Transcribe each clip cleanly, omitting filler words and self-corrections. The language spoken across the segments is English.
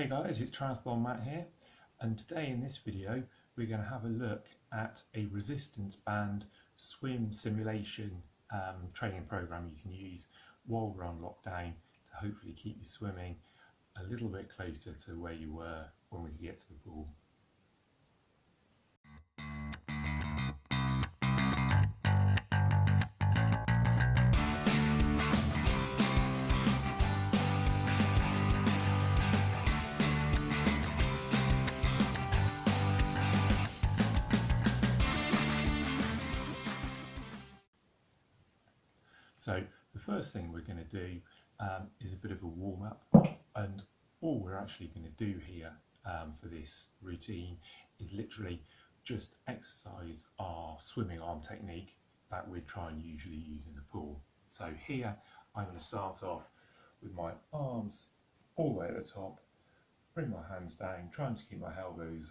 Hey guys, it's Triathlon Matt here, and today in this video we're going to have a look at a resistance band swim simulation training program you can use while we're on lockdown to hopefully keep you swimming a little bit closer to where you were when we could get to the pool. So the first thing we're going to do is a bit of a warm-up, and all we're actually going to do here for this routine is literally just exercise our swimming arm technique that we'd try and usually use in the pool. So here I'm going to start off with my arms all the way at the top, bring my hands down, trying to keep my elbows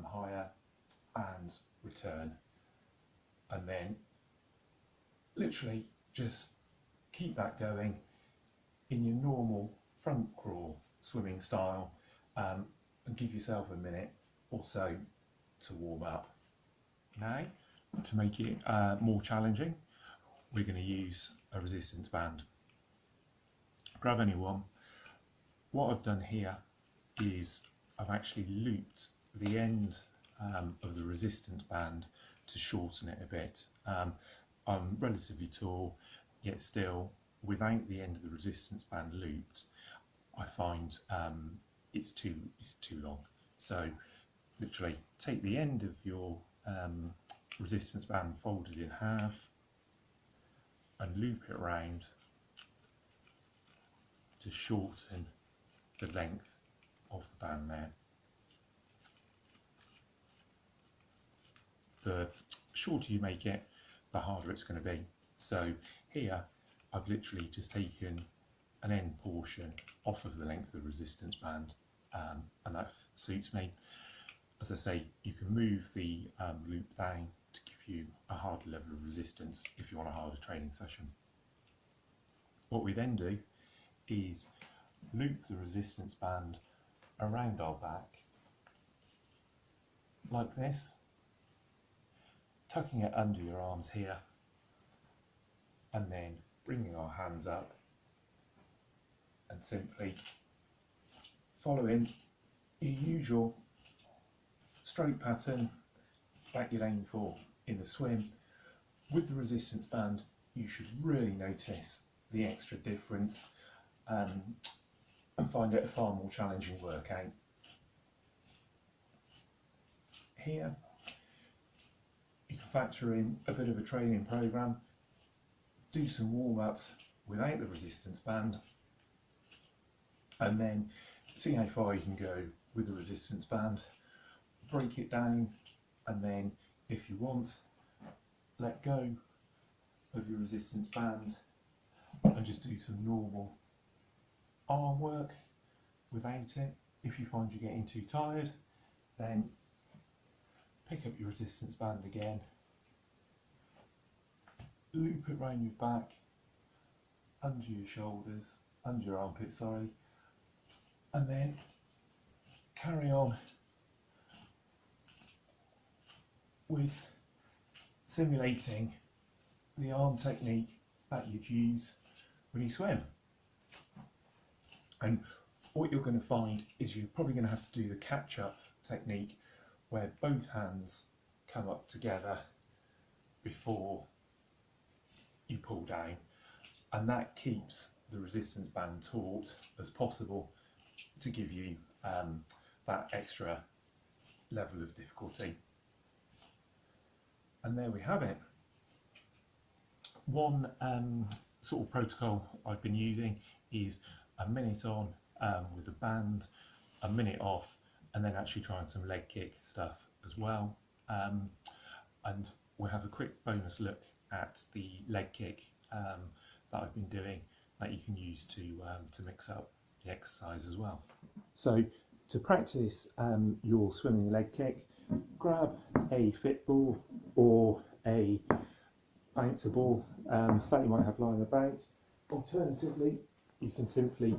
higher, and return, and then literally just keep that going in your normal front crawl swimming style, and give yourself a minute or so to warm up. Now, to make it more challenging, we're going to use a resistance band. Grab any one. What I've done here is I've actually looped the end of the resistance band to shorten it a bit. I'm relatively tall, yet still, without the end of the resistance band looped, I find it's too long. So literally take the end of your resistance band folded in half and loop it around to shorten the length of the band there. The shorter you make it, the harder it's going to be. So here I've literally just taken an end portion off of the length of the resistance band, and that suits me. As I say, you can move the loop down to give you a harder level of resistance if you want a harder training session. What we then do is loop the resistance band around our back like this, tucking it under your arms here, and then bringing our hands up and simply following your usual stroke pattern that you'd aim for in the swim. With the resistance band, you should really notice the extra difference and find it a far more challenging workout. Here you can factor in a bit of a training program, do some warm-ups without the resistance band, and then see how far you can go with the resistance band, break it down, and then if you want, let go of your resistance band and just do some normal arm work without it. If you find you're getting too tired, then pick up your resistance band again, loop it around your back, under your shoulders, under your armpits, sorry, and then carry on with simulating the arm technique that you'd use when you swim. And what you're going to find is you're probably going to have to do the catch-up technique where both hands come up together before you pull down, and that keeps the resistance band taut as possible to give you that extra level of difficulty. And there we have it. One sort of protocol I've been using is a minute on with the band, a minute off, and then actually trying some leg kick stuff as well. And we'll have a quick bonus look at the leg kick that I've been doing that you can use to mix up the exercise as well. So to practice your swimming leg kick, grab a fit ball or a bouncer ball that you might have lying about. Alternatively, you can simply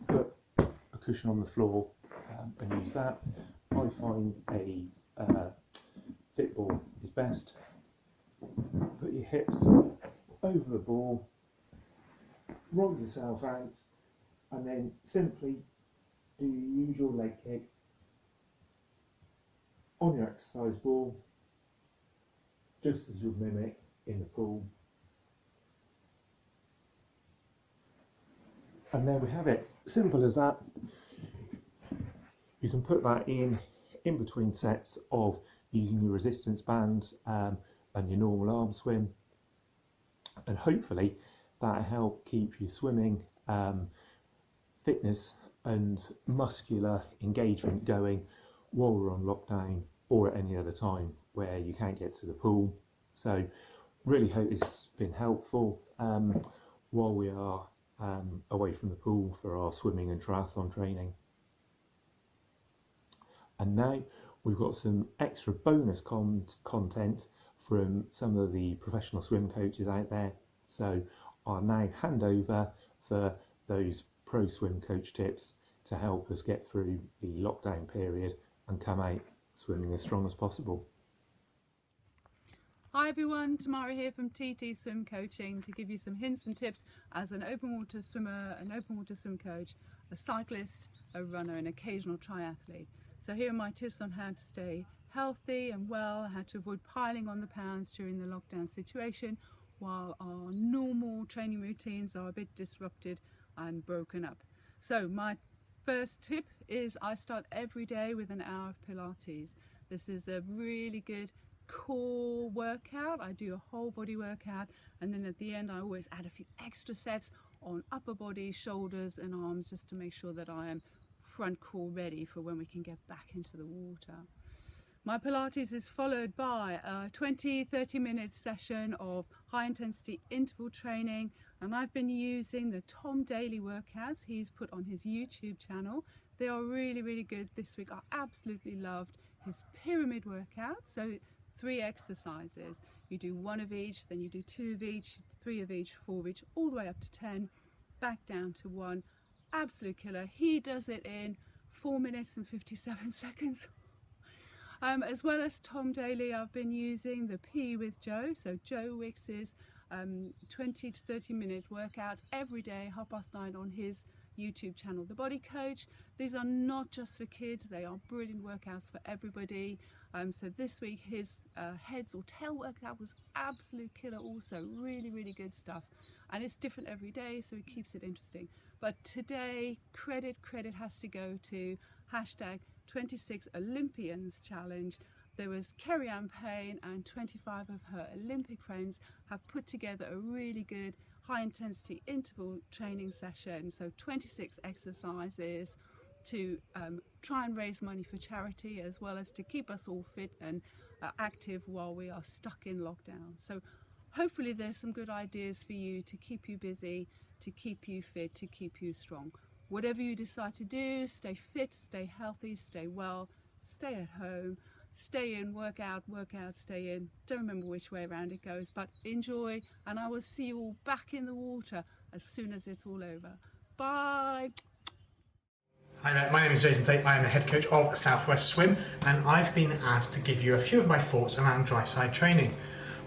put a cushion on the floor and use that. I find a fit ball is best. Put your hips over the ball, roll yourself out, and then simply do your usual leg kick on your exercise ball, just as you'd mimic in the pool. And there we have it, simple as that. You can put that in between sets of using your resistance bands and your normal arm swim, and hopefully that'll help keep your swimming fitness and muscular engagement going while we're on lockdown or at any other time where you can't get to the pool. So really hope this has been helpful while we are away from the pool for our swimming and triathlon training. And now we've got some extra bonus content from some of the professional swim coaches out there. So I'll now hand over for those pro swim coach tips to help us get through the lockdown period and come out swimming as strong as possible. Hi everyone, Tamara here from TT Swim Coaching to give you some hints and tips as an open water swimmer, an open water swim coach, a cyclist, a runner, an occasional triathlete. So here are my tips on how to stay healthy and well, how to avoid piling on the pounds during the lockdown situation while our normal training routines are a bit disrupted and broken up. So my first tip is I start every day with an hour of Pilates. This is a really good core workout. I do a whole body workout, and then at the end I always add a few extra sets on upper body, shoulders and arms, just to make sure that I am front core ready for when we can get back into the water. My Pilates is followed by a 20-30 minute session of high intensity interval training, and I've been using the Tom Daly workouts he's put on his YouTube channel. They are really good. This week I absolutely loved his pyramid workout. So 3 exercises. You do 1 of each, then you do 2 of each, 3 of each, 4 of each, all the way up to 10, back down to 1. Absolute killer. He does it in 4 minutes and 57 seconds. As well as Tom Daly, I've been using the P with Joe, so Joe Wicks's 20 to 30 minutes workouts every day, 9:30 on his YouTube channel, The Body Coach. These are not just for kids, they are brilliant workouts for everybody. So this week his heads or tail workout was absolute killer also, really good stuff. And it's different every day, so it keeps it interesting. But today, credit has to go to hashtag 26 Olympians Challenge. There was Kerry-Ann Payne and 25 of her Olympic friends have put together a really good high intensity interval training session. So 26 exercises to try and raise money for charity, as well as to keep us all fit and active while we are stuck in lockdown. So hopefully there's some good ideas for you to keep you busy, to keep you fit, to keep you strong. Whatever you decide to do, stay fit, stay healthy, stay well, stay at home, stay in, work out, stay in. Don't remember which way around it goes, but enjoy, and I will see you all back in the water as soon as it's all over. Bye. Hi there, my name is Jason Tate. I am the head coach of Southwest Swim, and I've been asked to give you a few of my thoughts around dry side training.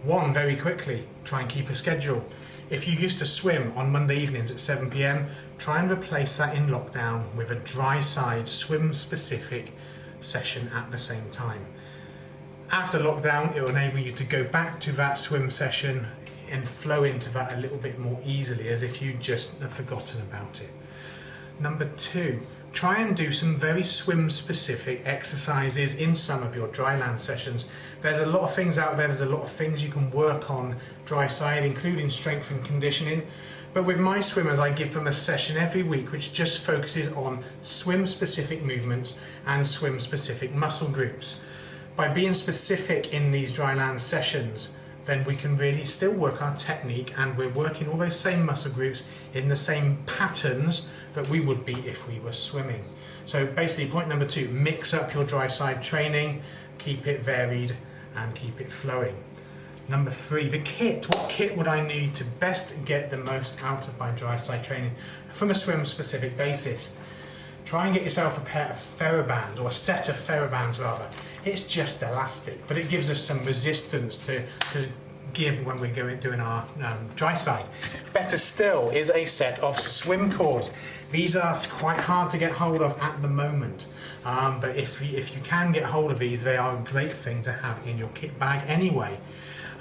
One, very quickly, try and keep a schedule. If you used to swim on Monday evenings at 7 PM, try and replace that in lockdown with a dry side swim specific session at the same time. After lockdown, it will enable you to go back to that swim session and flow into that a little bit more easily, as if you just have forgotten about it. Number 2, try and do some very swim specific exercises in some of your dry land sessions. There's a lot of things out there, there's a lot of things you can work on dry side, including strength and conditioning. But with my swimmers, I give them a session every week which just focuses on swim specific movements and swim specific muscle groups. By being specific in these dry land sessions, then we can really still work our technique, and we're working all those same muscle groups in the same patterns that we would be if we were swimming. So basically, point number 2, mix up your dry side training, keep it varied and keep it flowing. Number 3, the kit. What kit would I need to best get the most out of my dry side training from a swim specific basis? try and get yourself a pair of TheraBands, or a set of TheraBands rather. It's just elastic, but it gives us some resistance to give when we're doing our dry side. Better still is a set of swim cords. These are quite hard to get hold of at the moment, but if you can get hold of these, they are a great thing to have in your kit bag anyway.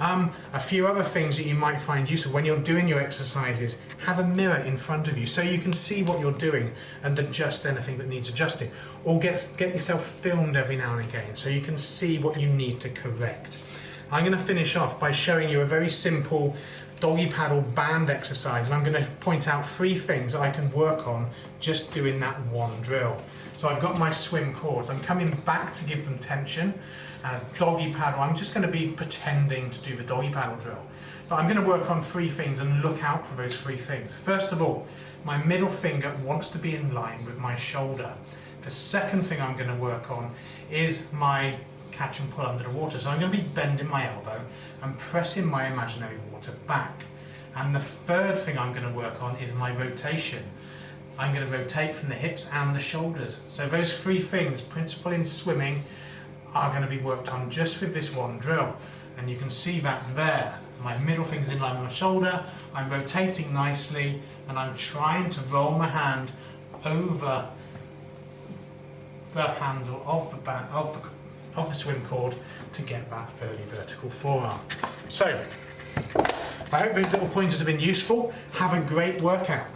A few other things that you might find useful when you're doing your exercises: have a mirror in front of you so you can see what you're doing and adjust anything that needs adjusting, or get yourself filmed every now and again so you can see what you need to correct. I'm going to finish off by showing you a very simple doggy paddle band exercise, and I'm going to point out 3 things that I can work on just doing that one drill. So I've got my swim cords, I'm coming back to give them tension, and a doggy paddle, I'm just going to be pretending to do the doggy paddle drill. But I'm going to work on 3 things and look out for those 3 things. First of all, my middle finger wants to be in line with my shoulder. The second thing I'm going to work on is my catch and pull under the water. So I'm going to be bending my elbow and pressing my imaginary water back. And the third thing I'm going to work on is my rotation. I'm going to rotate from the hips and the shoulders. So those 3 things, principal in swimming, are going to be worked on just with this one drill. And you can see that there. My middle finger's in line with my shoulder, I'm rotating nicely, and I'm trying to roll my hand over the handle of the swim cord to get that early vertical forearm. So, I hope those little pointers have been useful. Have a great workout.